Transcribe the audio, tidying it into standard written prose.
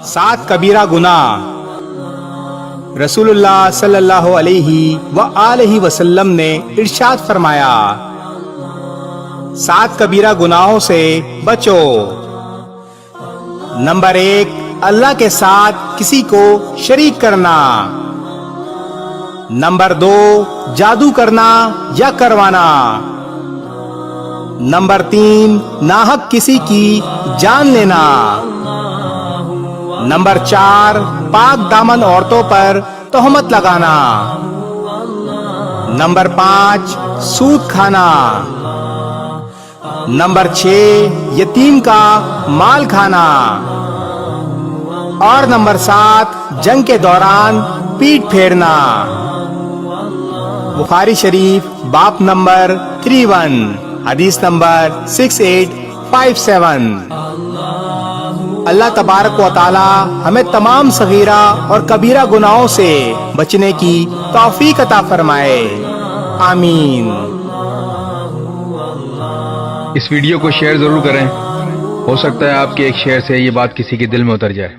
7 کبیرہ گناہ۔ رسول اللہ صلی اللہ علیہ وآلہ وسلم نے ارشاد فرمایا، 7 کبیرہ گناہوں سے بچو۔ نمبر 1، اللہ کے ساتھ کسی کو شریک کرنا۔ نمبر 2، جادو کرنا یا کروانا۔ نمبر 3، ناحق کسی کی جان لینا۔ نمبر 4، پاک دامن عورتوں پر تہمت لگانا۔ نمبر 5، سود کھانا۔ نمبر 6، یتیم کا مال کھانا۔ اور نمبر 7، جنگ کے دوران پیٹ پھیرنا۔ بخاری شریف باب نمبر 31، حدیث نمبر 6857۔ اللہ تبارک و تعالی ہمیں تمام صغیرہ اور کبیرہ گناہوں سے بچنے کی توفیق عطا فرمائے، آمین۔ اس ویڈیو کو شیئر ضرور کریں، ہو سکتا ہے آپ کے ایک شیئر سے یہ بات کسی کے دل میں اتر جائے۔